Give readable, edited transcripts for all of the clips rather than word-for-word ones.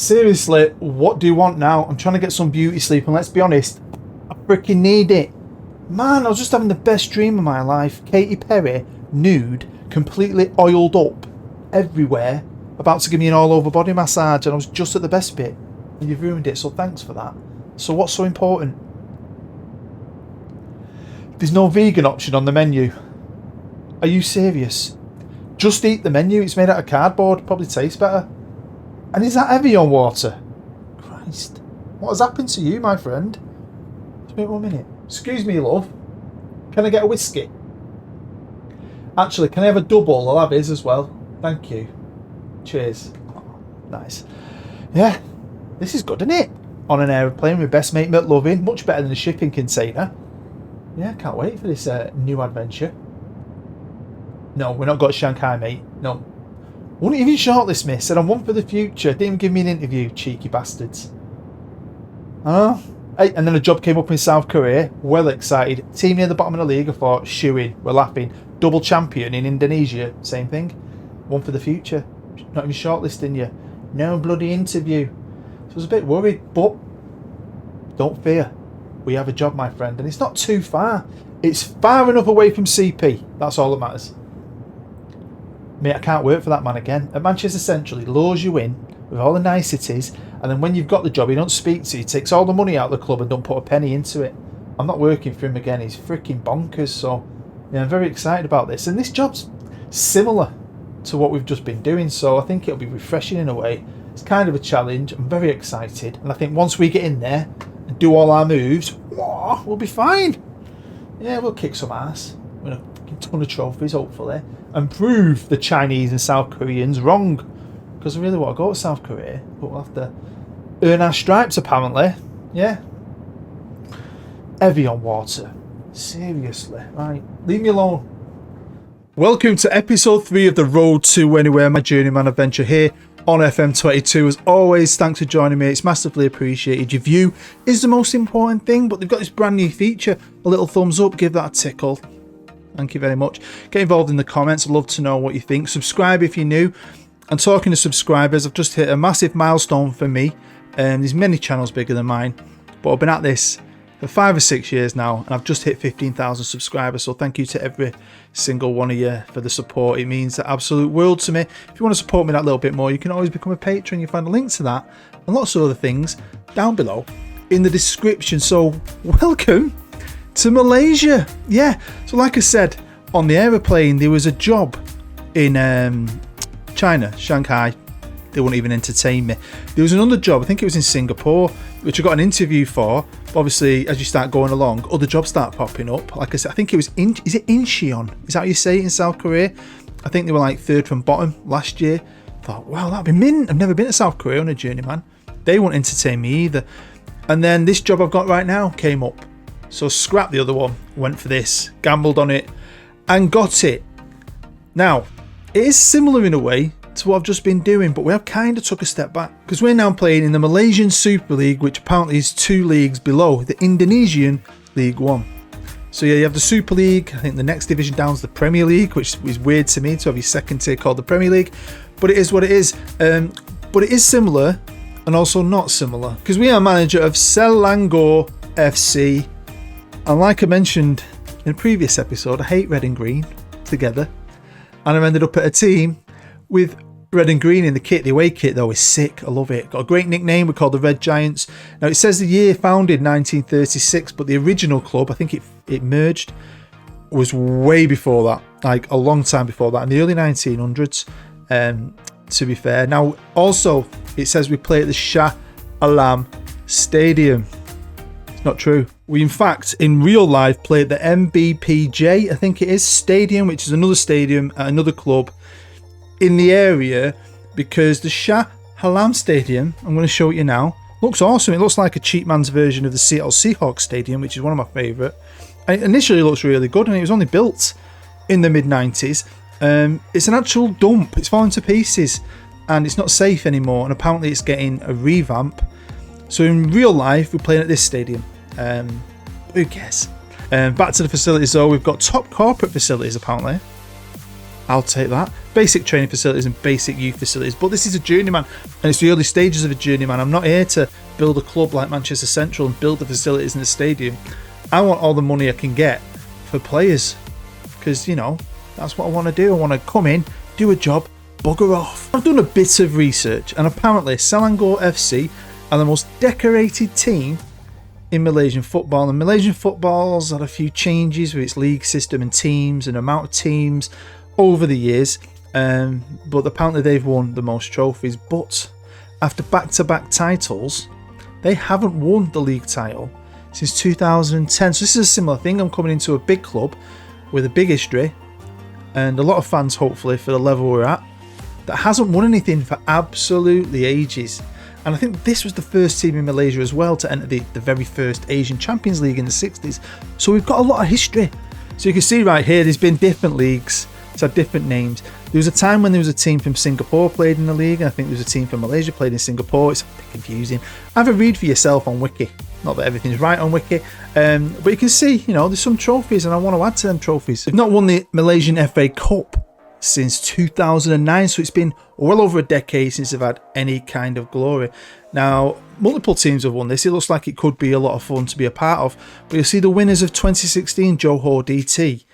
seriously, what do you want now? I'm trying to get some beauty sleep, and let's be honest, I freaking need it. Man, I was just having the best dream of my life. Katy Perry, nude, completely oiled up everywhere, about to give me an all-over body massage, and I was just at the best bit. And you've ruined it, so thanks for that. So what's so important? There's no vegan option on the menu. Are you serious? Just eat the menu. It's made out of cardboard. Probably tastes better. And is that Evian water? Christ. What has happened to you, my friend? Just wait 1 minute. Excuse me, love. Can I get a whiskey? Actually, can I have a double? I'll have his as well. Thank you. Cheers. Oh, nice. Yeah. This is good, isn't it? On an aeroplane with best mate McLovin. Much better than a shipping container. Yeah, can't wait for this new adventure. No, we're not got Shanghai, mate. No. Wouldn't even shortlist me. Said I'm one for the future. Didn't even give me an interview, cheeky bastards. Oh. Hey, and then a job came up in South Korea. Well excited. Team near the bottom of the league. I thought, shoo-in. We're laughing. Double champion in Indonesia. Same thing. One for the future. Not even shortlisting you. No bloody interview. So I was a bit worried, but don't fear. We have a job, my friend, and it's not too far. It's far enough away from CP. That's all that matters. Mate, I can't work for that man again. At Manchester Central, he lures you in with all the niceties, and then when you've got the job, he don't speak to you. He takes all the money out of the club and don't put a penny into it. I'm not working for him again. He's freaking bonkers. So, yeah, I'm very excited about this. And this job's similar to what we've just been doing, so I think it'll be refreshing in a way. It's kind of a challenge. I'm very excited, and I think once we get in there and do all our moves, we'll be fine. Yeah, we'll kick some ass. Win a ton of trophies, hopefully, and prove the Chinese and South Koreans wrong. Because I really want to go to South Korea, but we'll have to earn our stripes, apparently. Yeah. Evian water. Seriously. Right, leave me alone. Welcome to episode 3 of the Road to Anywhere, my Journeyman adventure here on FM22. As always, thanks for joining me. It's massively appreciated. Your view is the most important thing, but they've got this brand new feature. A little thumbs up, give that a tickle. Thank you very much. Get involved in the comments. I'd love to know what you think. Subscribe if you're new. And talking to subscribers, I've just hit a massive milestone for me. There's many channels bigger than mine, but I've been at this for 5 or 6 years now, and I've just hit 15,000 subscribers. So thank you to every single one of you for the support. It means the absolute world to me. If you want to support me that little bit more, you can always become a patron. You'll find a link to that and lots of other things down below in the description. So welcome to Malaysia. Yeah, so like I said, on the aeroplane there was a job in China, Shanghai. They wouldn't even entertain me. There was another job, I think it was in Singapore, which I got an interview for. Obviously, as you start going along, other jobs start popping up. Like I said, I think it was is it Incheon? Is that how you say it in South Korea? I think they were like 3rd from bottom last year. I thought, wow, that'd be mint. I've never been to South Korea on a Journeyman. They won't entertain me either. And then this job I've got right now came up. So scrap the other one, went for this, gambled on it, and got it. Now, it is similar in a way to what I've just been doing, but we have kind of took a step back because we're now playing in the Malaysian Super League, which apparently is 2 leagues below the Indonesian League 1. So yeah, you have the Super League. I think the next division down is the Premier League, which is weird to me to have your second tier called the Premier League, but it is what it is. But it is similar and also not similar because we are manager of Selangor FC, and like I mentioned in a previous episode, I hate red and green together, and I've ended up at a team with red and green in the kit. The away kit though is sick. I love it. Got a great nickname. We're called the Red Giants. Now it says the year founded 1936, but the original club, I think it merged, was way before that, like a long time before that, in the early 1900s, to be fair. Now also it says we play at the Shah Alam Stadium. It's not true. We in fact in real life play at the MBPJ, I think it is, stadium, which is another stadium at another club in the area, because the Shah Alam Stadium, I'm going to show it you now, looks awesome. It looks like a cheap man's version of the Seattle Seahawks Stadium, which is one of my favourite. And it initially looks really good, and it was only built in the mid-90s. It's an actual dump. It's falling to pieces, and it's not safe anymore, and apparently it's getting a revamp. So in real life, we're playing at this stadium. Who cares? Back to the facilities though, we've got top corporate facilities apparently. I'll take that. Basic training facilities and basic youth facilities. But this is a journeyman, and it's the early stages of a journeyman. I'm not here to build a club like Manchester Central and build the facilities in the stadium. I want all the money I can get for players, because, you know, that's what I want to do. I want to come in, do a job, bugger off. I've done a bit of research, and apparently Selangor FC are the most decorated team in Malaysian football. And Malaysian football's had a few changes with its league system and teams and amount of teams over the years, but apparently they've won the most trophies. But after back-to-back titles, they haven't won the league title since 2010. So this is a similar thing. I'm coming into a big club with a big history and a lot of fans, hopefully, for the level we're at, that hasn't won anything for absolutely ages. And I think this was the first team in Malaysia as well to enter the very first Asian Champions League in the 60s. So we've got a lot of history. So you can see right here, there's been different leagues. It's had different names. There was a time when there was a team from Singapore played in the league, and I think there was a team from Malaysia played in Singapore. It's a bit confusing. Have a read for yourself on Wiki. Not that everything's right on Wiki, but you can see, you know, there's some trophies, and I want to add to them trophies. They've not won the Malaysian FA Cup since 2009, so it's been well over a decade since they've had any kind of glory. Now, multiple teams have won this. It looks like it could be a lot of fun to be a part of, but you'll see the winners of 2016, Johor DT.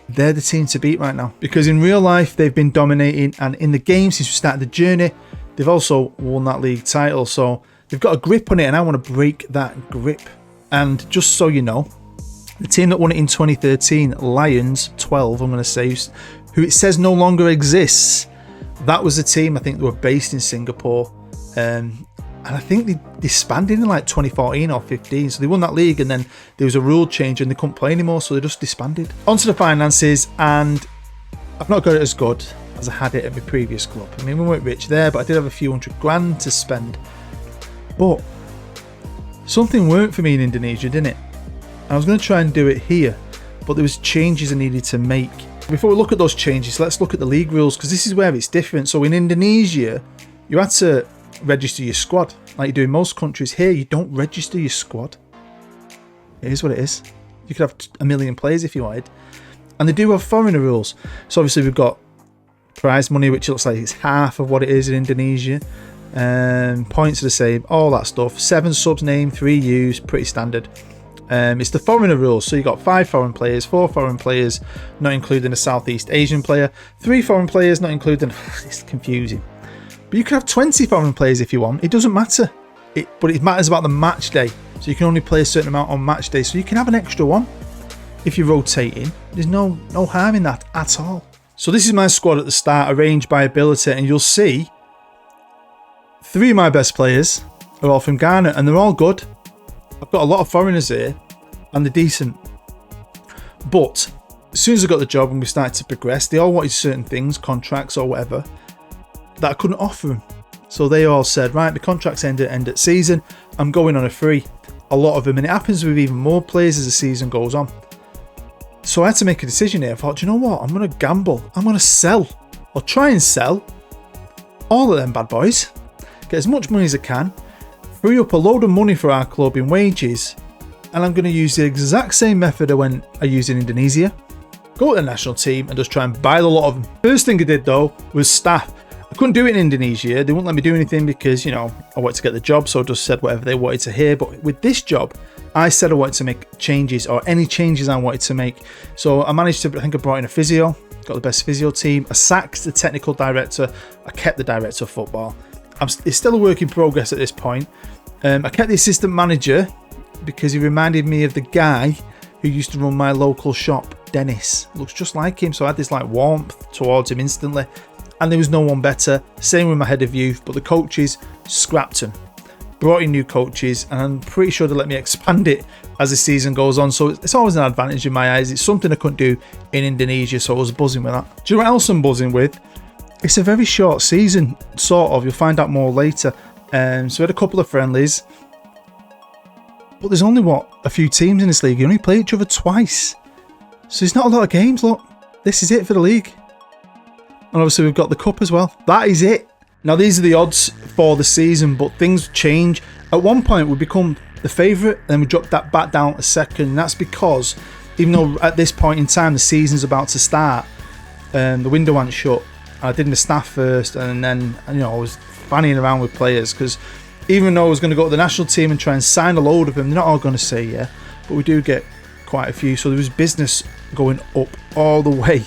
They're the team to beat right now, because in real life they've been dominating, and in the game since we started the journey, they've also won that league title. So they've got a grip on it, and I want to break that grip. And just so you know, the team that won it in 2013, Lions 12, I'm going to say, who it says no longer exists, that was the team. I think they were based in Singapore, and I think they disbanded in like 2014 or 15. So they won that league, and then there was a rule change and they couldn't play anymore, so they just disbanded. Onto the finances, and I've not got it as good as I had it at my previous club. I mean, we weren't rich there, but I did have a few $100,000 to spend. But something worked for me in Indonesia, didn't it? I was going to try and do it here, but there was changes I needed to make. Before we look at those changes, let's look at the league rules, because this is where it's different. So in Indonesia, you had to register your squad like you do in most countries. Here, you don't register your squad. It is what it is. You could have a million players if you wanted. And they do have foreigner rules. So obviously we've got prize money, which looks like it's half of what it is in Indonesia. Points are the same, all that stuff. 7 subs named, 3 used, pretty standard. It's the foreigner rules. So you got 5 foreign players, 4 foreign players, not including a Southeast Asian player, 3 foreign players, not including... It's confusing. But you can have 20 foreign players if you want. It doesn't matter. But it matters about the match day. So you can only play a certain amount on match day. So you can have an extra one if you're rotating. There's no harm in that at all. So this is my squad at the start, arranged by ability, and you'll see 3 of my best players are all from Ghana, and they're all good. I've got a lot of foreigners here, and they're decent. But as soon as I got the job and we started to progress, they all wanted certain things, contracts or whatever, that I couldn't offer them. So they all said, right, the contracts end at season, I'm going on a free. A lot of them, and it happens with even more players as the season goes on. So I had to make a decision here. I thought, do you know what? I'm going to gamble. I'm going to sell, or try and sell, all of them bad boys. Get as much money as I can, free up a load of money for our club in wages, and I'm going to use the exact same method I used in Indonesia. Go to the national team and just try and buy a lot of them. First thing I did though was staff. I couldn't do it in Indonesia. They wouldn't let me do anything because, you know, I wanted to get the job, so I just said whatever they wanted to hear. But with this job, I said I wanted to make changes, or any changes I wanted to make. So I managed to, I think I brought in a physio, got the best physio team. I sacked the technical director. I kept the director of football. It's still a work in progress at this point. I kept the assistant manager because he reminded me of the guy who used to run my local shop, Dennis. Looks just like him, so I had this like warmth towards him instantly. And there was no one better. Same with my head of youth, but the coaches scrapped him. Brought in new coaches, and I'm pretty sure they let me expand it as the season goes on. So it's always an advantage in my eyes. It's something I couldn't do in Indonesia, so I was buzzing with that. Do you know what else I'm buzzing with? It's a very short season, sort of. You'll find out more later. So we had a couple of friendlies. But there's only, a few teams in this league. You only play each other twice. So there's not a lot of games, look. This is it for the league. And obviously we've got the cup as well. That is it. Now these are the odds for the season, but things change. At one point we become the favourite, then we drop that back down to second. And that's because, even though at this point in time the season's about to start, the window wasn't shut. I did my staff first, and then I was fanning around with players, because even though I was going to go to the national team and try and sign a load of them, they're not all going to say yeah, but we do get quite a few. So there was business going up all the way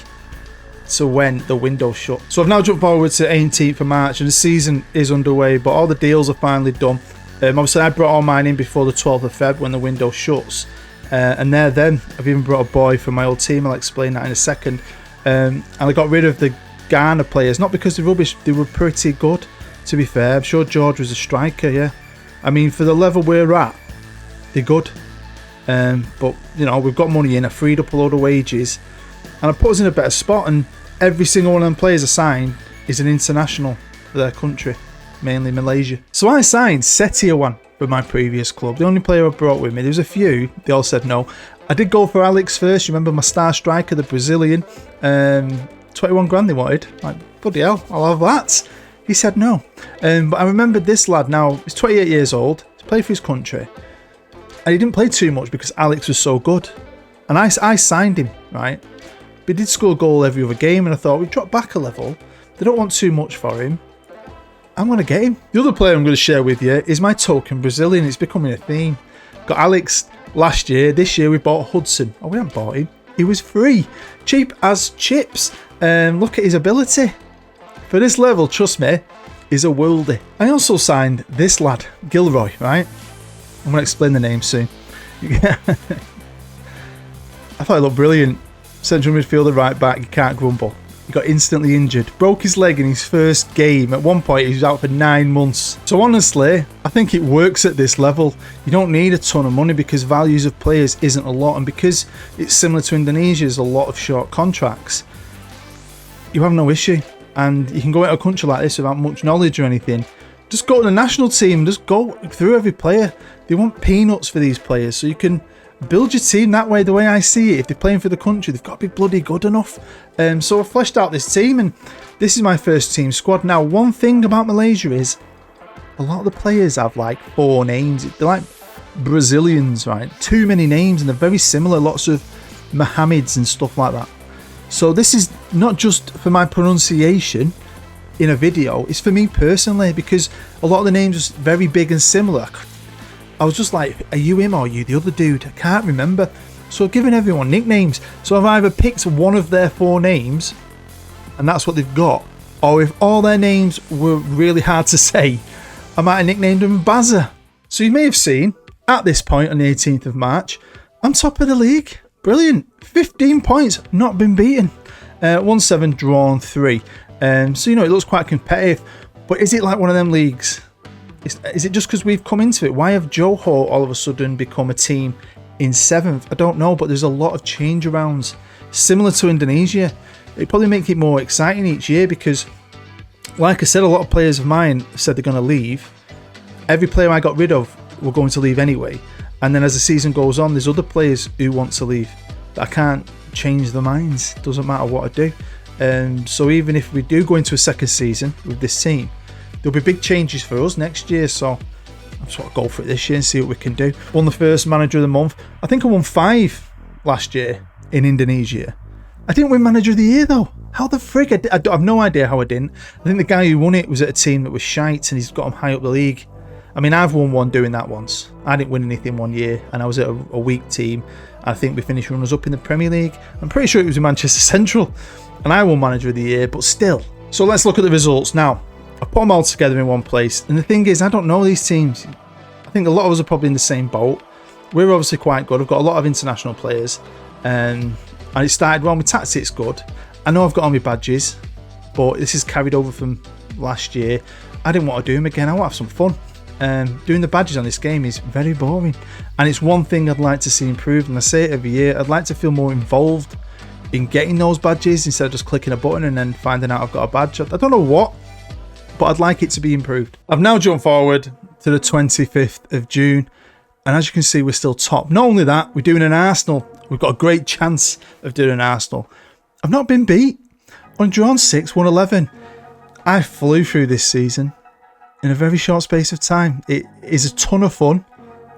to when the window shut. So I've now jumped forward to 18th of March, and the season is underway, but all the deals are finally done. Obviously I brought all mine in before the 12th of Feb when the window shuts, and then I've even brought a boy from my old team. I'll explain that in a second. And I got rid of the Ghana players, not because they're rubbish, they were pretty good, to be fair. I'm sure George was a striker, yeah. I mean, for the level we're at, they're good. But we've got money in, I freed up a load of wages, and I put us in a better spot, and every single one of them players I signed is an international for their country, mainly Malaysia. So I signed Setiawan from my previous club, the only player I brought with me. There was a few, they all said no. I did go for Alex first, you remember my star striker, the Brazilian. 21 grand they wanted. Like, bloody hell, I'll have that. He said no. But I remembered this lad now, he's 28 years old, he's played for his country, and he didn't play too much because Alex was so good. And I signed him, right? But he did score a goal every other game, and I thought, we've dropped back a level, they don't want too much for him, I'm going to get him. The other player I'm going to share with you is my token Brazilian. It's becoming a theme. Got Alex last year. This year we bought Hudson. Oh, we haven't bought him. He was free. Cheap as chips. Look at his ability. For this level, trust me, he's a worldie. I also signed this lad, Gilroy, right? I'm going to explain the name soon. I thought he looked brilliant. Central midfielder, right back, you can't grumble. He got instantly injured, broke his leg in his first game. At one point he was out for 9 months. So honestly, I think it works at this level. You don't need a ton of money because values of players isn't a lot, and because it's similar to Indonesia, there's a lot of short contracts. You have no issue, and you can go into a country like this without much knowledge or anything. Just go to the national team, just go through every player. They want peanuts for these players, so you can build your team that way. The way I see it, if they're playing for the country, they've got to be bloody good enough. So I fleshed out this team, and this is my first team squad. Now, one thing about Malaysia is a lot of the players have like 4 names. They're like Brazilians, right? Too many names, and they're very similar. Lots of Mohammeds and stuff like that. So this is not just for my pronunciation in a video, it's for me personally, because a lot of the names are very big and similar. I was just like, are you him or are you the other dude? I can't remember. So I've given everyone nicknames. So I've either picked one of their 4 names, and that's what they've got, or if all their names were really hard to say, I might have nicknamed them Bazza. So you may have seen, at this point on the 18th of March, I'm top of the league. Brilliant. 15 points, not been beaten. 1-7, drawn 3. So, it looks quite competitive. But is it like one of them leagues? Is it just because we've come into it? Why have Johor all of a sudden become a team in 7th? I don't know, but there's a lot of change arounds. Similar to Indonesia. It probably make it more exciting each year because, like I said, a lot of players of mine said they're going to leave. Every player I got rid of were going to leave anyway. And then as the season goes on, there's other players who want to leave. I can't change their minds. Doesn't matter what I do. So even if we do go into a second season with this team, there'll be big changes for us next year. So I'll sort of go for it this year and see what we can do. Won the first manager of the month. I think I won 5 last year in Indonesia. I didn't win manager of the year though. How the frig? I have no idea how I didn't. I think the guy who won it was at a team that was shite and he's got him high up the league. I mean, I've won one doing that once. I didn't win anything one year and I was at a weak team. I think we finished runners up in the Premier League. I'm pretty sure it was in Manchester Central and I won manager of the year, but still. So let's look at the results now. I put them all together in one place, and the thing is, I don't know these teams. I think a lot of us are probably in the same boat. We're obviously quite good. I've got a lot of international players, and it started well. My tactics good. I know I've got all my badges, but this is carried over from last year. I didn't want to do them again. I want to have some fun. Doing the badges on this game is very boring, and it's one thing I'd like to see improved. And I say it every year. I'd like to feel more involved in getting those badges instead of just clicking a button and then finding out I've got a badge. I don't know what, but I'd like it to be improved. I've now jumped forward to the 25th of June, and as you can see, we're still top. Not only that, we're doing an Arsenal. We've got a great chance of doing an Arsenal. I've not been beat. On drawn 6, won 11. I flew through this season in a very short space of time. It is a ton of fun.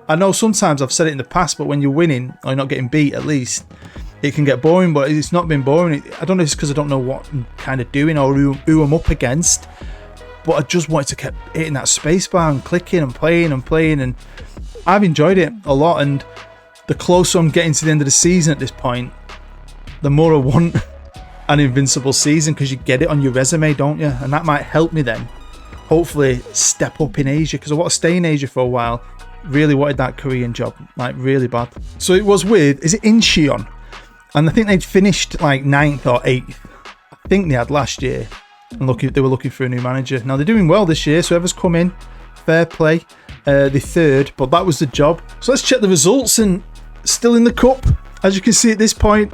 I know sometimes I've said it in the past, but when you're winning, or you're not getting beat at least, it can get boring, but it's not been boring. I don't know if it's because I don't know what I'm kind of doing or who I'm up against, but I just wanted to keep hitting that spacebar and clicking and playing, and I've enjoyed it a lot. And the closer I'm getting to the end of the season at this point, the more I want an invincible season, because you get it on your resume, don't you? And that might help me then hopefully step up in Asia, because I want to stay in Asia for a while. Really wanted that Korean job, like really bad. So it was with, is it Incheon? And I think they'd finished like 9th or 8th. I think they had last year. And they were looking for a new manager. Now they're doing well this year, so whoever's come in, fair play. They're 3rd, but that was the job. So let's check the results, and still in the cup. As you can see at this point,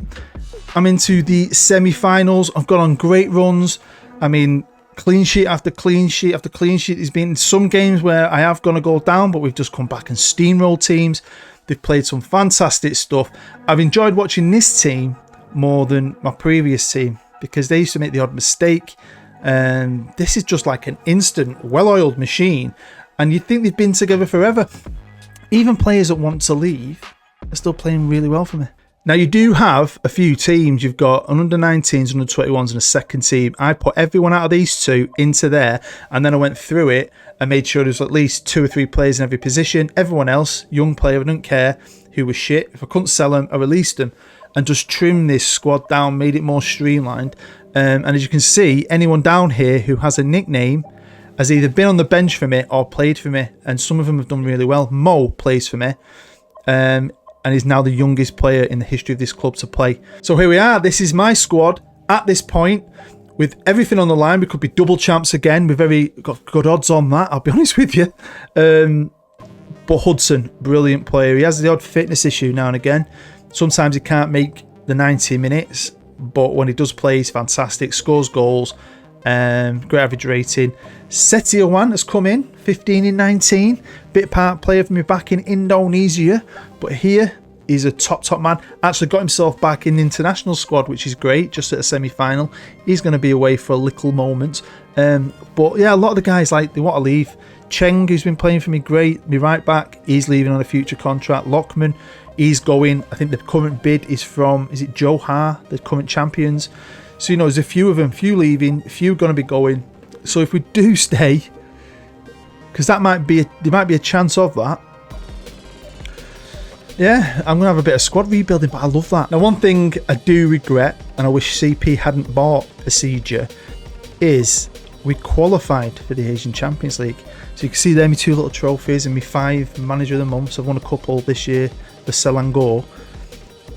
I'm into the semi-finals. I've got on great runs. I mean, clean sheet after clean sheet after clean sheet. There's been some games where I have gone to go down, but we've just come back and steamrolled teams. They've played some fantastic stuff. I've enjoyed watching this team more than my previous team, because they used to make the odd mistake. This is just like an instant, well-oiled machine. And you'd think they've been together forever. Even players that want to leave are still playing really well for me. Now, you do have a few teams. You've got an under-19s, under-21s and a second team. I put everyone out of these two into there, and then I went through it and made sure there's at least 2 or 3 players in every position. Everyone else, young player, I didn't care who was shit. If I couldn't sell them, I released them and just trimmed this squad down, made it more streamlined. And as you can see, anyone down here who has a nickname has either been on the bench for me or played for me, and some of them have done really well. Mo plays for me. And is now the youngest player in the history of this club to play. So here we are. This is my squad at this point, with everything on the line. We could be double champs again. We've got good odds on that, I'll be honest with you. But Hudson, brilliant player. He has the odd fitness issue now and again. Sometimes he can't make the 90 minutes, but when he does play, he's fantastic. Scores goals. Great average rating. Setiowan has come in, 15 in 19. Bit part player for me back in Indonesia. But here, he's a top man. Actually got himself back in the international squad, which is great, just at a semi-final. He's going to be away for a little moment. But yeah, a lot of the guys, like, they want to leave. Cheng, who's been playing for me, great. Me right back, he's leaving on a future contract. Lockman, he's going. I think the current bid is from, is it Johar, the current champions? So, you know, there's a few of them, few leaving, a few going to be going. So if we do stay, because there might be a chance of that. Yeah, I'm going to have a bit of squad rebuilding, but I love that. Now, one thing I do regret, and I wish CP hadn't bought Asija, is we qualified for the Asian Champions League. So you can see there my 2 little trophies and my 5 manager of the month. So I've won a couple this year for Selangor.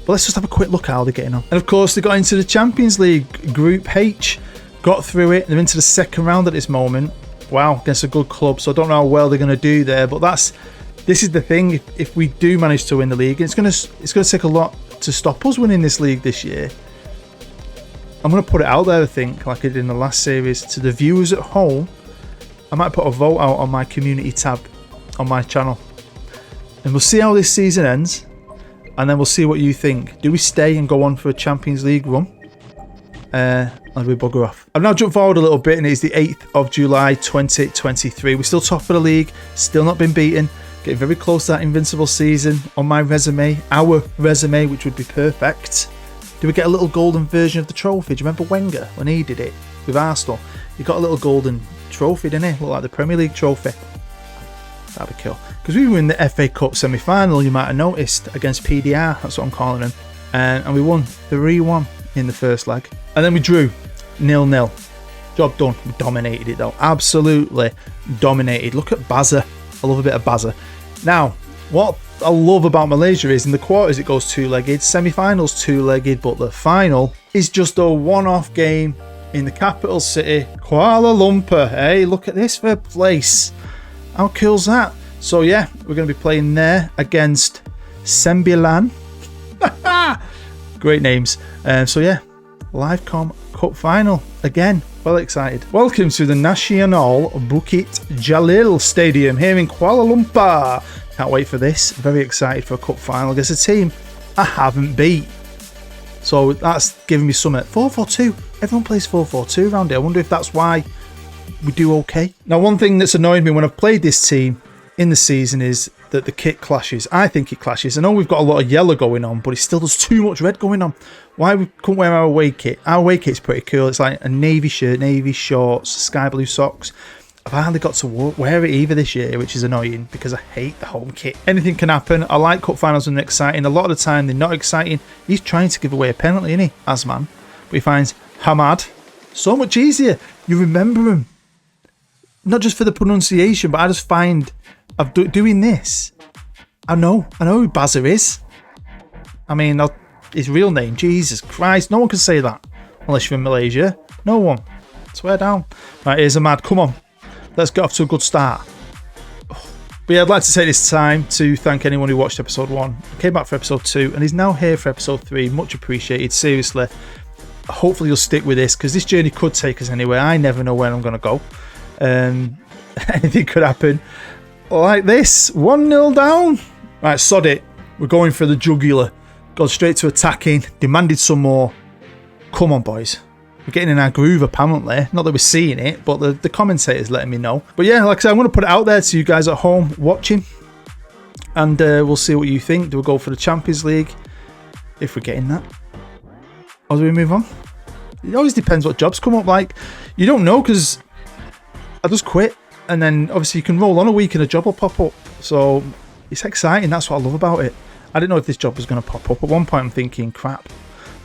But let's just have a quick look at how they're getting on. And of course, they got into the Champions League Group H, got through it. They're into the second round at this moment. Wow, against a good club. So I don't know how well they're going to do there, but this is the thing. If we do manage to win the league, it's going to take a lot to stop us winning this league this year. I'm going to put it out there, I think, like I did in the last series, to the viewers at home. I might put a vote out on my community tab on my channel, and we'll see how this season ends. And then we'll see what you think. Do we stay and go on for a Champions League run? Or do we bugger off? I've now jumped forward a little bit, and it's the 8th of July 2023. We're still top of the league, still not been beaten. Getting very close to that invincible season on my resume, our resume, which would be perfect. Do we get a little golden version of the trophy? Do you remember Wenger when he did it with Arsenal? He got a little golden trophy, didn't he? Looked like the Premier League trophy. That'd be cool. Because we were in the FA Cup semi-final, you might have noticed, against PDR, that's what I'm calling them. And we won 3-1 in the first leg. And then we drew 0-0. Job done. We dominated it though. Absolutely dominated. Look at Baza. I love a bit of Baza. Now, what I love about Malaysia is in the quarters it goes 2-legged, semi-finals 2-legged, but the final is just a one-off game in the capital city, Kuala Lumpur. Hey, look at this for a place. How cool's that? So yeah, we're going to be playing there against Sembilan. Great names. So yeah, Livecom Cup final again. Well excited. Welcome to the Nasional Bukit Jalil Stadium here in Kuala Lumpur. Can't wait for this. Very excited for a cup final against a team I haven't beat. So that's giving me something. 4-4-2. Everyone plays 4-4-2 around here. I wonder if that's why we do okay. Now, one thing that's annoyed me when I've played this team in the season is that the kit clashes. I think it clashes. I know we've got a lot of yellow going on, but it still does too much red going on. Why we couldn't wear our away kit? Our away kit's pretty cool. It's like a navy shirt, navy shorts, sky blue socks. I've hardly got to wear it either this year, which is annoying because I hate the home kit. Anything can happen. I like cup finals when they're exciting. A lot of the time they're not exciting. He's trying to give away a penalty, isn't he? Asman. But he finds Hamad. So much easier. You remember him. Not just for the pronunciation, but I just find of doing this. I know who Bazza is. I mean, his real name, Jesus Christ. No one can say that unless you're in Malaysia. No one. Swear down. Right, here's Hamad. Come on. Let's get off to a good start. But yeah, I'd like to take this time to thank anyone who watched episode 1, came back for episode 2, and is now here for episode 3. Much appreciated, seriously. Hopefully you'll stick with this, because this journey could take us anywhere. I never know where I'm going to go. Anything could happen. Like this, 1-0 down. Right, sod it. We're going for the jugular. Got straight to attacking, demanded some more. Come on, boys. We're getting in our groove, apparently. Not that we're seeing it, but the commentator's letting me know. But yeah, like I said, I'm going to put it out there to you guys at home watching. And we'll see what you think. Do we go for the Champions League? If we're getting that. Or do we move on? It always depends what jobs come up. Like, you don't know, because I just quit. And then, obviously, you can roll on a week and a job will pop up. So, it's exciting. That's what I love about it. I didn't know if this job was going to pop up. At one point, I'm thinking, crap.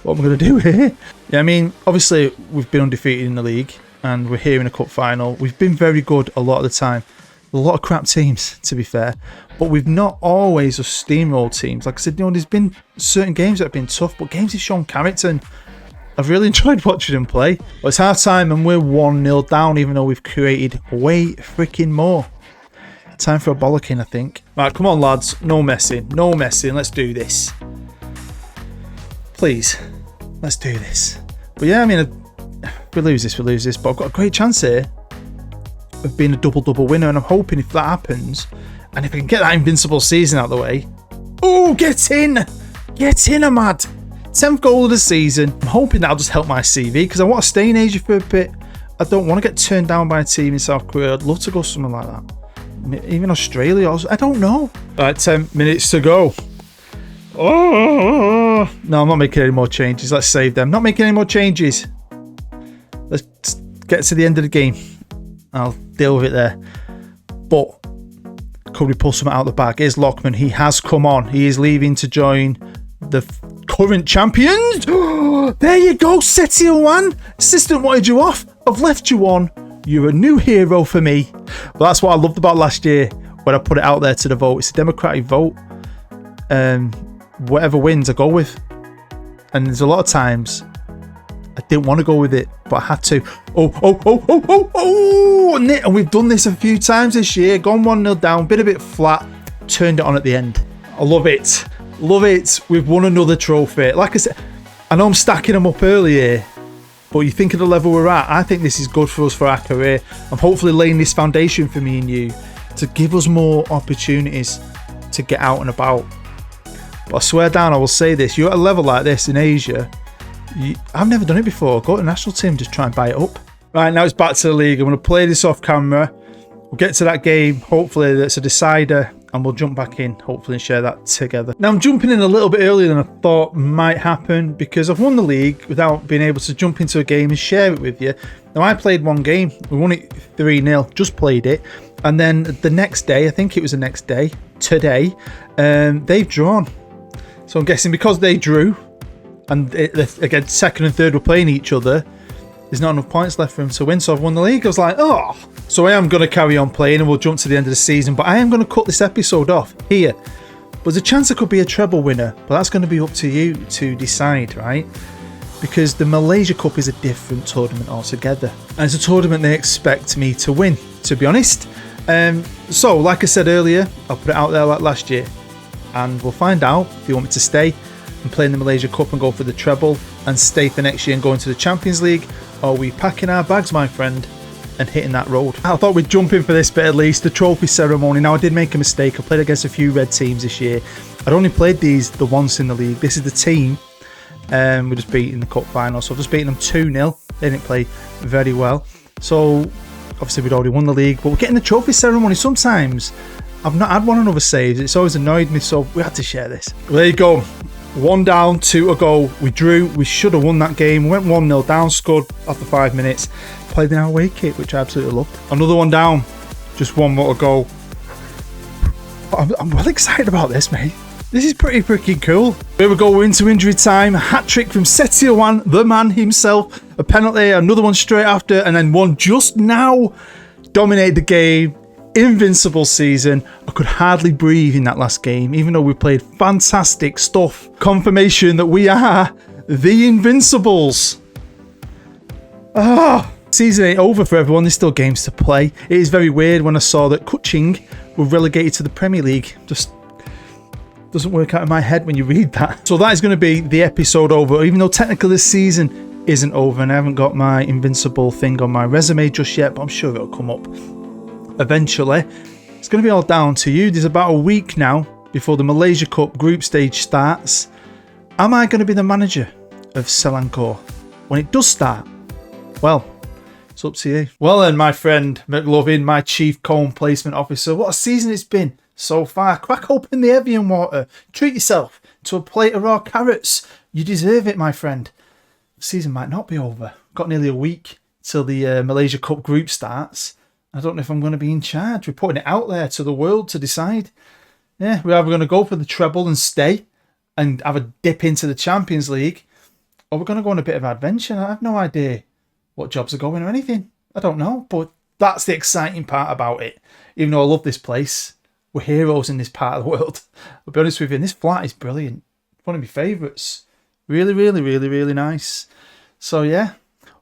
What am I going to do here? Yeah, I mean, obviously, we've been undefeated in the league and we're here in a cup final. We've been very good a lot of the time. A lot of crap teams, to be fair. But we've not always just steamrolled teams. Like I said, there's been certain games that have been tough, but games have shown character and I've really enjoyed watching them play. But it's half time and we're 1-0 down, even though we've created way freaking more. Time for a bollocking, I think. Right, come on, lads. No messing. No messing. Let's do this. Please. Let's do this. But yeah, I mean, if we lose this, we lose this. But I've got a great chance here of being a double-double winner. And I'm hoping if that happens, and if I can get that invincible season out of the way. Oh, get in! Get in, Ahmad! 10th goal of the season. I'm hoping that'll just help my CV, because I want to stay in Asia for a bit. I don't want to get turned down by a team in South Korea. I'd love to go somewhere like that. Even Australia. I don't know. Right, 10 minutes to go. Oh no, I'm not making any more changes. Let's save them. Not making any more changes. Let's get to the end of the game. I'll deal with it there. But could we pull something out of the bag? Here's Lockman. He has come on. He is leaving to join the current champions. There you go, Setio1. Assistant wanted you off. I've left you on. You're a new hero for me. But that's what I loved about last year when I put it out there to the vote. It's a democratic vote. Whatever wins, I go with. And there's a lot of times I didn't want to go with it, but I had to. And we've done this a few times this year. Gone 1-0 down, been a bit flat, turned it on at the end. I love it. Love it. We've won another trophy. Like I said, I know I'm stacking them up early here, but you think of the level we're at, I think this is good for us for our career. I'm hopefully laying this foundation for me and you to give us more opportunities to get out and about. But I swear down, I will say this, you're at a level like this in Asia, I've never done it before. Go to the national team, just try and buy it up. Right, now it's back to the league. I'm going to play this off camera. We'll get to that game, hopefully that's a decider, and we'll jump back in, hopefully, and share that together. Now I'm jumping in a little bit earlier than I thought might happen, because I've won the league without being able to jump into a game and share it with you. Now I played one game, we won it 3-0, just played it, and then the next day, I think it was the next day, today, they've drawn. So I'm guessing because they drew, and again, second and third were playing each other, there's not enough points left for him to win. So I've won the league. I was like, oh. So I am going to carry on playing and we'll jump to the end of the season. But I am going to cut this episode off here. But there's a chance I could be a treble winner. But that's going to be up to you to decide, right? Because the Malaysia Cup is a different tournament altogether. And it's a tournament they expect me to win, to be honest. So, like I said earlier, I'll put it out there like last year. And we'll find out if you want me to stay and play in the Malaysia Cup and go for the treble and stay for next year and go into the Champions League, or are we packing our bags, my friend, and hitting that road? I thought we'd jump in for this bit at least, the trophy ceremony. Now I did make a mistake. I played against a few red teams this year. I'd only played the once in the league. This is the team we just beat in the cup final, so I've just beaten them 2-0. They didn't play very well, so obviously we'd already won the league, but we're getting the trophy ceremony. Sometimes I've not had one on other saves. It's always annoyed me, so we had to share this. Well, there you go. 1 down, 2 to go. We drew. We should have won that game. We went 1-0 down, scored after 5 minutes. Played an away kit, which I absolutely loved. Another 1 down. Just 1 more to go. I'm well excited about this, mate. This is pretty freaking cool. Here we go, we're into injury time. A hat-trick from Setioan, the man himself. A penalty, another one straight after, and then one just now. Dominated the game. Invincible season. I could hardly breathe in that last game, even though we played fantastic stuff. Confirmation that we are the Invincibles. Season ain't over for everyone. There's still games to play. It is very weird when I saw that Kuching were relegated to the Premier League. Just doesn't work out in my head when you read that. So that is going to be the episode over, even though technically this season isn't over and I haven't got my Invincible thing on my resume just yet, but I'm sure it'll come up eventually. It's going to be all down to you. There's about a week now before the Malaysia Cup group stage starts. Am I going to be the manager of Selangor when it does start? Well, it's up to you. Well then, my friend McLovin, my chief cone placement officer, what a season it's been so far. Crack open the Evian water. Treat yourself to a plate of raw carrots. You deserve it, my friend. The season might not be over. Got nearly a week till the Malaysia Cup group starts. I don't know if I'm going to be in charge. We're putting it out there to the world to decide. Yeah, we're either going to go for the treble and stay and have a dip into the Champions League, or we're going to go on a bit of adventure. I have no idea what jobs are going or anything. I don't know, but that's the exciting part about it. Even though I love this place, we're heroes in this part of the world. I'll be honest with you, and this flat is brilliant. One of my favourites. Really, really, really, really nice. So yeah,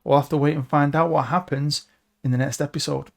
we'll have to wait and find out what happens in the next episode.